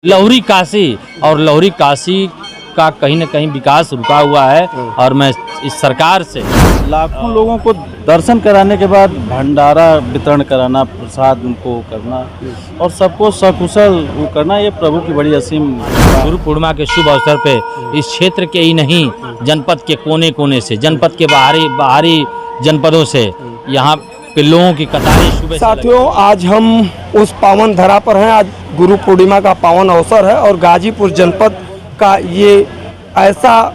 लहुरी काशी और लहुरी काशी का कहीं न कहीं विकास रुका हुआ है और मैं इस सरकार से लाखों लोगों को दर्शन कराने के बाद भंडारा वितरण कराना, प्रसाद उनको करना और सबको सकुशल वो करना, ये प्रभु की बड़ी असीम। गुरु पूर्णिमा के शुभ अवसर पे इस क्षेत्र के ही नहीं, जनपद के कोने कोने से, जनपद के बाहरी जनपदों से यहाँ पे लोगों की कतारें सुबह। साथियों, आज हम उस पावन धरा पर हैं। आज गुरु पूर्णिमा का पावन अवसर है और गाजीपुर जनपद का ये ऐसा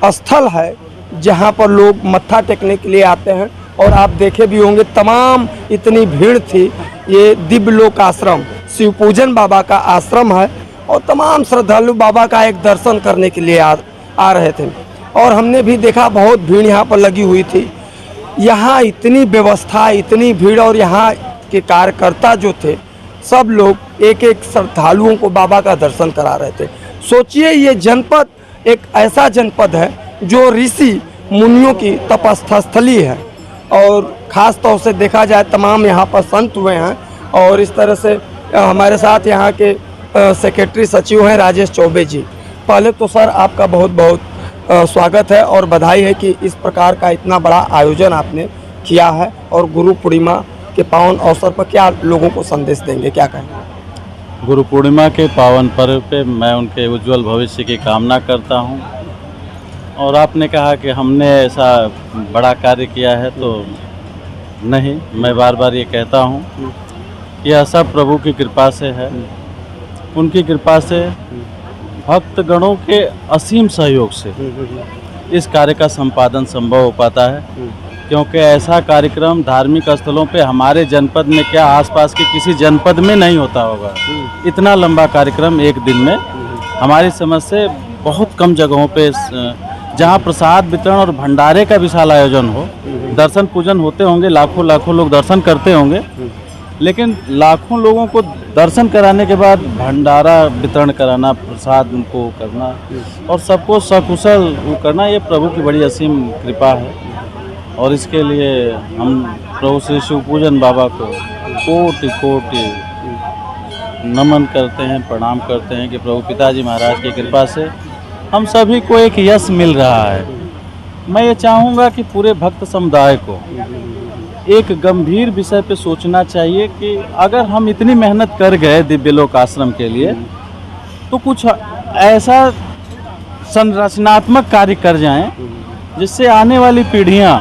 स्थल है जहां पर लोग मत्था टेकने के लिए आते हैं। और आप देखे भी होंगे तमाम इतनी भीड़ थी। ये दिव्य लोक आश्रम शिव पूजन बाबा का आश्रम है और तमाम श्रद्धालु बाबा का एक दर्शन करने के लिए आ रहे थे। और हमने भी देखा बहुत भीड़ यहाँ पर लगी हुई थी। यहाँ इतनी व्यवस्था, इतनी भीड़ और यहाँ के कार्यकर्ता जो थे सब लोग एक एक श्रद्धालुओं को बाबा का दर्शन करा रहे थे। सोचिए, ये जनपद एक ऐसा जनपद है जो ऋषि मुनियों की तपस्थली है और ख़ास तौर से देखा जाए तमाम यहाँ पर संत हुए हैं। और इस तरह से हमारे साथ यहाँ के सेक्रेटरी सचिव हैं राजेश चौबे जी। पहले तो सर आपका बहुत बहुत स्वागत है और बधाई है कि इस प्रकार का इतना बड़ा आयोजन आपने किया है। और गुरु पूर्णिमा के पावन अवसर पर क्या लोगों को संदेश देंगे, क्या कहेंगे? गुरु पूर्णिमा के पावन पर्व पे मैं उनके उज्जवल भविष्य की कामना करता हूं। और आपने कहा कि हमने ऐसा बड़ा कार्य किया है, तो नहीं, मैं बार बार ये कहता हूं कि यह सब प्रभु की कृपा से है। उनकी कृपा से, भक्तगणों के असीम सहयोग से इस कार्य का संपादन संभव हो पाता है। क्योंकि ऐसा कार्यक्रम धार्मिक स्थलों पे हमारे जनपद में क्या, आसपास के किसी जनपद में नहीं होता होगा। इतना लंबा कार्यक्रम एक दिन में हमारी समझ से बहुत कम जगहों पे, जहां प्रसाद वितरण और भंडारे का विशाल आयोजन हो, दर्शन पूजन होते होंगे, लाखों लाखों लोग दर्शन करते होंगे, लेकिन लाखों लोगों को दर्शन कराने के बाद भंडारा वितरण कराना, प्रसाद उनको करना और सबको सकुशल वो करना, ये प्रभु की बड़ी असीम कृपा है। और इसके लिए हम प्रभु श्री शिव पूजन बाबा को कोटि कोटि नमन करते हैं, प्रणाम करते हैं कि प्रभु पिताजी महाराज की कृपा से हम सभी को एक यश मिल रहा है। मैं ये चाहूँगा कि पूरे भक्त समुदाय को एक गंभीर विषय पे सोचना चाहिए कि अगर हम इतनी मेहनत कर गए दिव्य लोक आश्रम के लिए, तो कुछ ऐसा संरचनात्मक कार्य कर जाएं जिससे आने वाली पीढ़ियां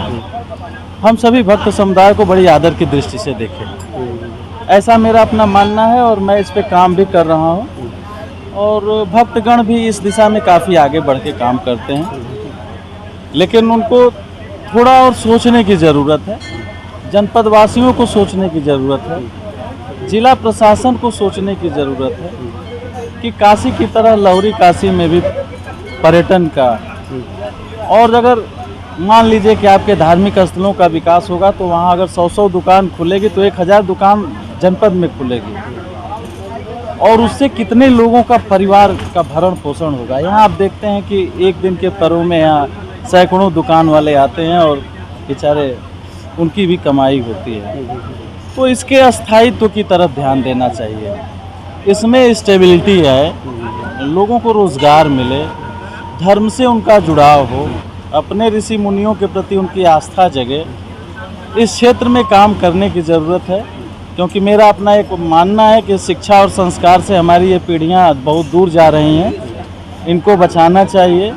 हम सभी भक्त समुदाय को बड़ी आदर की दृष्टि से देखें। ऐसा मेरा अपना मानना है और मैं इस पे काम भी कर रहा हूँ। और भक्तगण भी इस दिशा में काफ़ी आगे बढ़ के काम करते हैं, लेकिन उनको थोड़ा और सोचने की ज़रूरत है। जनपद वासियों को सोचने की ज़रूरत है, जिला प्रशासन को सोचने की ज़रूरत है कि काशी की तरह लहुरी काशी में भी पर्यटन का, और अगर मान लीजिए कि आपके धार्मिक स्थलों का विकास होगा तो वहाँ अगर 100 दुकान खुलेगी तो 1000 दुकान जनपद में खुलेगी और उससे कितने लोगों का परिवार का भरण पोषण होगा। यहाँ आप देखते हैं कि एक दिन के पर्व में यहाँ सैकड़ों दुकान वाले आते हैं और बेचारे उनकी भी कमाई होती है। तो इसके स्थायित्व की तरफ ध्यान देना चाहिए। इसमें स्टेबिलिटी है, लोगों को रोज़गार मिले, धर्म से उनका जुड़ाव हो, अपने ऋषि मुनियों के प्रति उनकी आस्था जगे। इस क्षेत्र में काम करने की ज़रूरत है, क्योंकि मेरा अपना एक मानना है कि शिक्षा और संस्कार से हमारी ये पीढ़ियाँ बहुत दूर जा रही हैं। इनको बचाना चाहिए,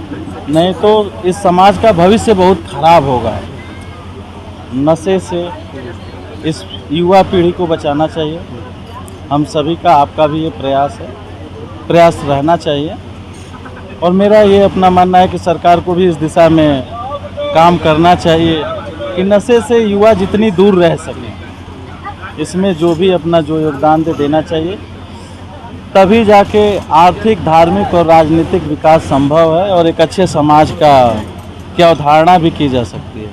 नहीं तो इस समाज का भविष्य बहुत खराब होगा। नशे से इस युवा पीढ़ी को बचाना चाहिए। हम सभी का, आपका भी ये प्रयास रहना चाहिए। और मेरा ये अपना मानना है कि सरकार को भी इस दिशा में काम करना चाहिए कि नशे से युवा जितनी दूर रह सकें। इसमें जो भी अपना जो योगदान देना चाहिए, तभी जाके आर्थिक, धार्मिक और राजनीतिक विकास संभव है और एक अच्छे समाज का क्या अवधारणा भी की जा सकती है।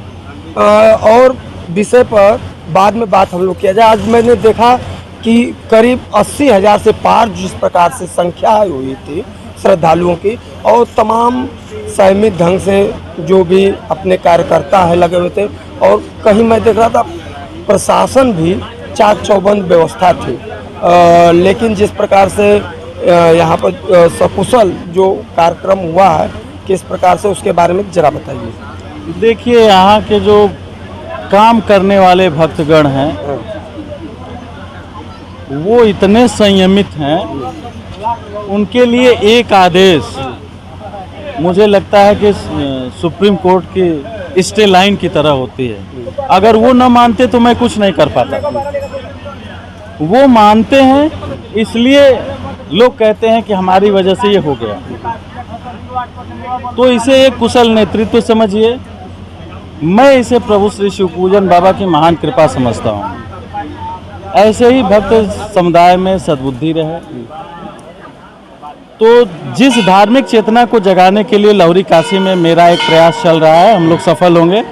और विषय पर बाद में बात हम लोग किया जाए। आज मैंने देखा कि करीब 80,000 से पार जिस प्रकार से संख्या हुई थी श्रद्धालुओं की, और तमाम संयमित ढंग से जो भी अपने कार्यकर्ता है लगे हुए थे। और कहीं मैं देख रहा था प्रशासन भी चाक चौबंद व्यवस्था थी। लेकिन जिस प्रकार से यहाँ पर सकुशल जो कार्यक्रम हुआ है किस प्रकार से, उसके बारे में जरा बताइए। देखिए, यहाँ के जो काम करने वाले भक्तगण हैं वो इतने संयमित हैं, उनके लिए एक आदेश मुझे लगता है कि सुप्रीम कोर्ट की स्टे लाइन की तरह होती है। अगर वो न मानते तो मैं कुछ नहीं कर पाता। वो मानते हैं, इसलिए लोग कहते हैं कि हमारी वजह से ये हो गया। तो इसे एक कुशल नेतृत्व समझिए। मैं इसे प्रभु श्री शिवपूजन बाबा की महान कृपा समझता हूँ। ऐसे ही भक्त समुदाय में सद्बुद्धि रहे। तो जिस धार्मिक चेतना को जगाने के लिए लहुरी काशी में मेरा एक प्रयास चल रहा है, हम लोग सफल होंगे।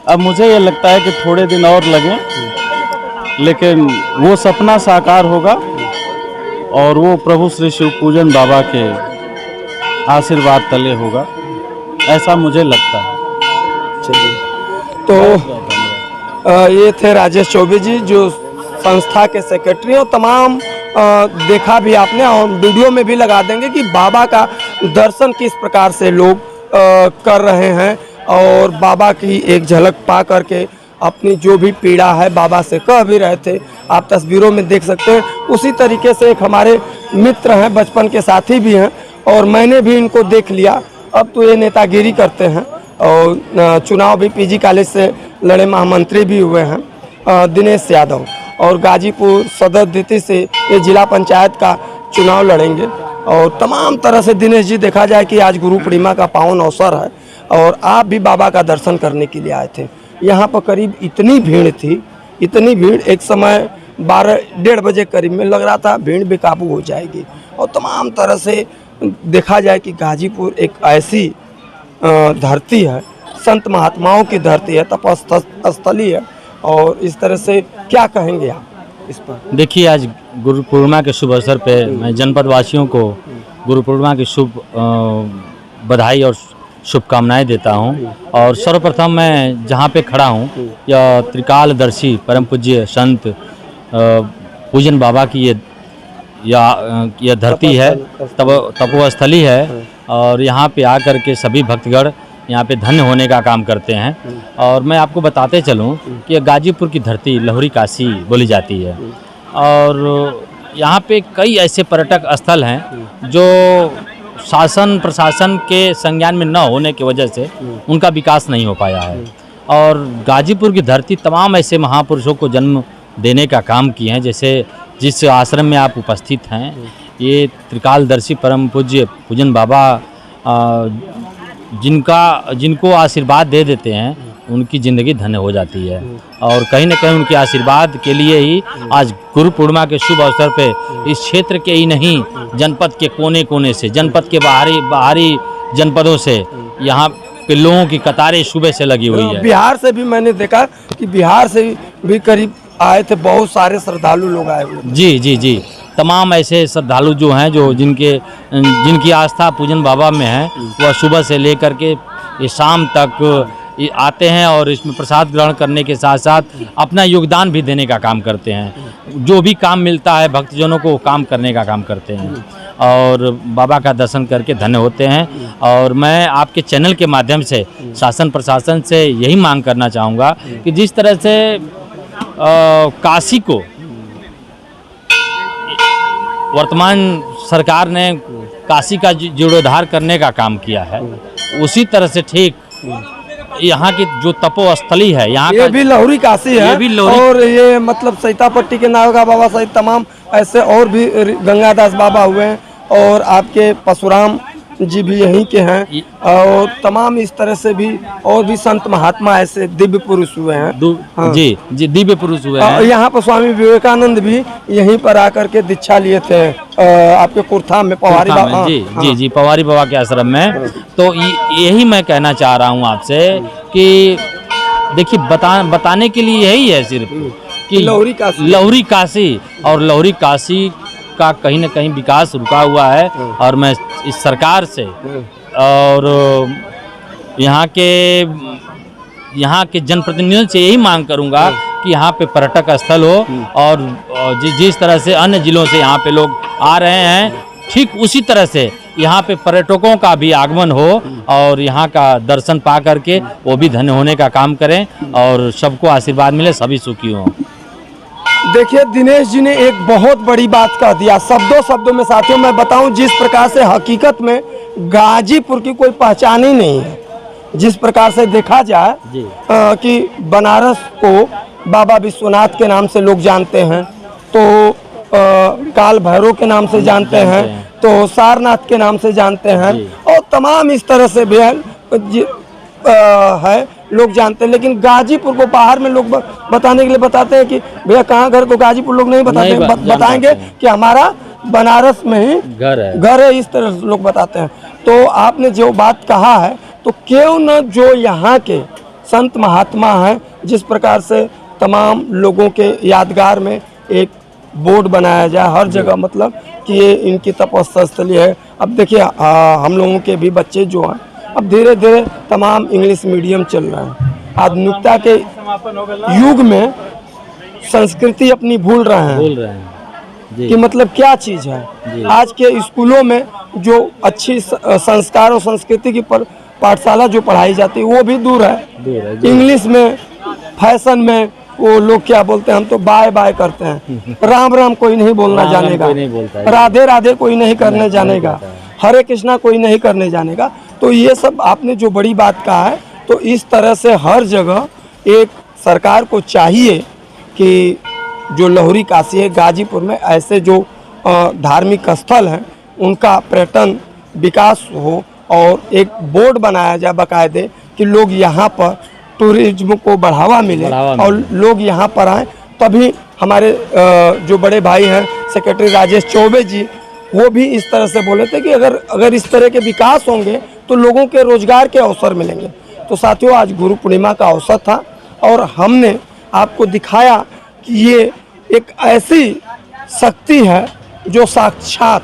अब मुझे ये लगता है कि थोड़े दिन और लगें, लेकिन वो सपना साकार होगा और वो प्रभु श्री शिवपूजन बाबा के आशीर्वाद तले होगा, ऐसा मुझे लगता है। चलिए, तो ये थे राजेश चौबे जी, जो संस्था के सेक्रेटरी। और तमाम देखा भी आपने और वीडियो में भी लगा देंगे कि बाबा का दर्शन किस प्रकार से लोग कर रहे हैं, और बाबा की एक झलक पा करके अपनी जो भी पीड़ा है बाबा से कह भी रहे थे। आप तस्वीरों में देख सकते हैं। उसी तरीके से एक हमारे मित्र हैं, बचपन के साथी भी हैं, और मैंने भी इनको देख लिया। अब तो ये नेतागिरी करते हैं और चुनाव भी पीजी कॉलेज से लड़े, महामंत्री भी हुए हैं, दिनेश यादव। और गाजीपुर सदर द्वितीय से ये जिला पंचायत का चुनाव लड़ेंगे। और तमाम तरह से दिनेश जी, देखा जाए कि आज गुरु पूर्णिमा का पावन अवसर है और आप भी बाबा का दर्शन करने के लिए आए थे। यहाँ पर करीब इतनी भीड़ थी, इतनी भीड़, एक समय 12-1:30 बजे करीब में लग रहा था भीड़ बेकाबू हो जाएगी। और तमाम तरह से देखा जाए कि गाजीपुर एक ऐसी धरती है, संत महात्माओं की धरती है, तपस्थली है। और इस तरह से क्या कहेंगे आप इस पर? देखिए, आज गुरु पूर्णिमा के शुभ अवसर पे मैं जनपद वासियों को गुरु पूर्णिमा की शुभ बधाई और शुभकामनाएं देता हूं। और सर्वप्रथम मैं जहां पे खड़ा हूं, यह त्रिकालदर्शी परम पूज्य संत पूजन बाबा की यह धरती है, तपोस्थली है। और यहाँ पे आकर के सभी भक्तगण यहाँ पे धन्य होने का काम करते हैं। और मैं आपको बताते चलूँ कि यह गाजीपुर की धरती लहुरी काशी बोली जाती है। और यहाँ पे कई ऐसे पर्यटक स्थल हैं जो शासन प्रशासन के संज्ञान में न होने की वजह से उनका विकास नहीं हो पाया है। और गाजीपुर की धरती तमाम ऐसे महापुरुषों को जन्म देने का काम किए हैं। जैसे जिस आश्रम में आप उपस्थित हैं, ये त्रिकालदर्शी परम पूज्य पूजन बाबा जिनको आशीर्वाद दे देते हैं, उनकी ज़िंदगी धन्य हो जाती है। और कहीं न कहीं उनके आशीर्वाद के लिए ही आज गुरु पूर्णिमा के शुभ अवसर पे इस क्षेत्र के ही नहीं, जनपद के कोने कोने से, जनपद के बाहरी जनपदों से यहाँ पे लोगों की कतारें सुबह से लगी हुई है। बिहार से भी मैंने देखा कि बिहार से भी करीब आए थे, बहुत सारे श्रद्धालु लोग आए हुए। जी जी जी, तमाम ऐसे श्रद्धालु जो हैं, जो जिनकी आस्था पूजन बाबा में है, वह सुबह से लेकर के ये शाम तक आते हैं और इसमें प्रसाद ग्रहण करने के साथ साथ अपना योगदान भी देने का काम करते हैं। जो भी काम मिलता है भक्तजनों को, काम करने का काम करते हैं और बाबा का दर्शन करके धन्य होते हैं। और मैं आपके चैनल के माध्यम से शासन प्रशासन से यही मांग करना चाहूँगा कि जिस तरह से काशी को वर्तमान सरकार ने काशी का जीर्णोद्धार करने का काम किया है, उसी तरह से ठीक यहाँ की जो तपोस्थली है, यहाँ ये भी लहुरी काशी है। ये भी लहुरी, और ये मतलब सैतापट्टी के नागा बाबा सहित तमाम ऐसे और भी गंगादास बाबा हुए हैं, और आपके परशुराम जी भी यहीं के हैं। और तमाम इस तरह से भी और भी संत महात्मा ऐसे दिव्य पुरुष हुए हैं। हाँ। जी जी, दिव्य पुरुष हुए हैं। यहाँ पर स्वामी विवेकानंद भी यहीं पर आकर के दीक्षा लिए थे, आपके कुर्था में, पवारी बाबा। जी जी जी, पवारी बाबा के आश्रम में। तो यही मैं कहना चाह रहा हूँ आपसे कि देखिए, बताने के लिए यही है सिर्फ कि लहुरी काशी और लहुरी काशी का कहीं न कहीं विकास रुका हुआ है। और मैं इस सरकार से और यहाँ के जनप्रतिनिधियों से यही मांग करूँगा कि यहाँ पे पर्यटक स्थल हो, और जिस तरह से अन्य जिलों से यहाँ पे लोग आ रहे हैं, ठीक उसी तरह से यहाँ पे पर्यटकों का भी आगमन हो और यहाँ का दर्शन पा करके वो भी धन्य होने का काम करें और सबको आशीर्वाद मिले, सभी सुखी हों। देखिए दिनेश जी ने एक बहुत बड़ी बात कह दिया शब्दों में। साथियों मैं बताऊं जिस प्रकार से हकीकत में गाजीपुर की कोई पहचान ही नहीं है। जिस प्रकार से देखा जाए कि बनारस को बाबा विश्वनाथ के नाम से लोग जानते हैं, तो काल भैरव के नाम से जानते हैं, तो सारनाथ के नाम से जानते हैं और तमाम इस तरह से भी है लोग जानते हैं। लेकिन गाजीपुर को बाहर में लोग बताने के लिए बताते हैं कि भैया कहाँ घर, को गाजीपुर लोग नहीं बताते बताएंगे कि हमारा बनारस में ही घर है, इस तरह से लोग बताते हैं। तो आपने जो बात कहा है तो क्यों न जो यहाँ के संत महात्मा हैं, जिस प्रकार से तमाम लोगों के यादगार में एक बोर्ड बनाया जाए हर जगह, मतलब कि ये इनकी तपस्या स्थली है। अब देखिए हम लोगों के भी बच्चे जो हैं अब धीरे धीरे तमाम इंग्लिश मीडियम चल रहे हैं। आधुनिकता के युग में संस्कृति अपनी भूल रहे हैं कि मतलब क्या चीज़ है। आज के स्कूलों में जो अच्छी संस्कार और संस्कृति की पाठशाला जो पढ़ाई जाती है वो भी दूर है। इंग्लिश में, फैशन में वो लोग क्या बोलते हैं, हम तो बाय बाय करते हैं। राम राम कोई नहीं बोलना जानेगा, राधे राधे कोई नहीं करने जानेगा, हरे कृष्णा कोई नहीं करने जानेगा। तो ये सब आपने जो बड़ी बात कहा है, तो इस तरह से हर जगह एक सरकार को चाहिए कि जो लहुरी काशी है गाजीपुर में, ऐसे जो धार्मिक स्थल हैं उनका पर्यटन विकास हो और एक बोर्ड बनाया जाए बाकायदे कि लोग यहाँ पर टूरिज्म को बढ़ावा मिले और लोग यहाँ पर आएँ। तभी हमारे जो बड़े भाई हैं सेक्रेटरी राजेश चौबे जी, वो भी इस तरह से बोले थे कि अगर इस तरह के विकास होंगे तो लोगों के रोजगार के अवसर मिलेंगे। तो साथियों आज गुरु पूर्णिमा का अवसर था और हमने आपको दिखाया कि ये एक ऐसी शक्ति है जो साक्षात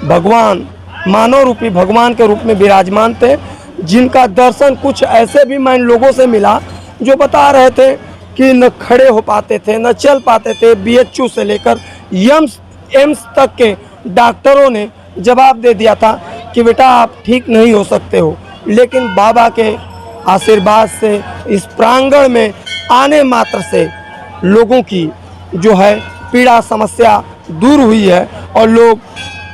भगवान, मानव रूपी भगवान के रूप में विराजमान थे, जिनका दर्शन कुछ ऐसे भी मैं लोगों से मिला जो बता रहे थे कि न खड़े हो पाते थे, न चल पाते थे। BHU से लेकर एम्स तक के डॉक्टरों ने जवाब दे दिया था कि बेटा आप ठीक नहीं हो सकते हो, लेकिन बाबा के आशीर्वाद से इस प्रांगण में आने मात्र से लोगों की जो है पीड़ा समस्या दूर हुई है और लोग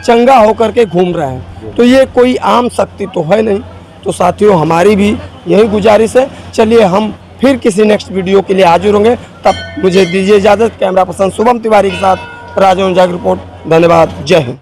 चंगा होकर के घूम रहे हैं। तो ये कोई आम शक्ति तो है नहीं। तो साथियों हमारी भी यही गुजारिश है। चलिए हम फिर किसी नेक्स्ट वीडियो के लिए हाजिर होंगे, तब मुझे दीजिए इजाज़त। कैमरा पर्सन शुभम तिवारी के साथ राजन जाग रिपोर्ट। धन्यवाद। जय हिंद।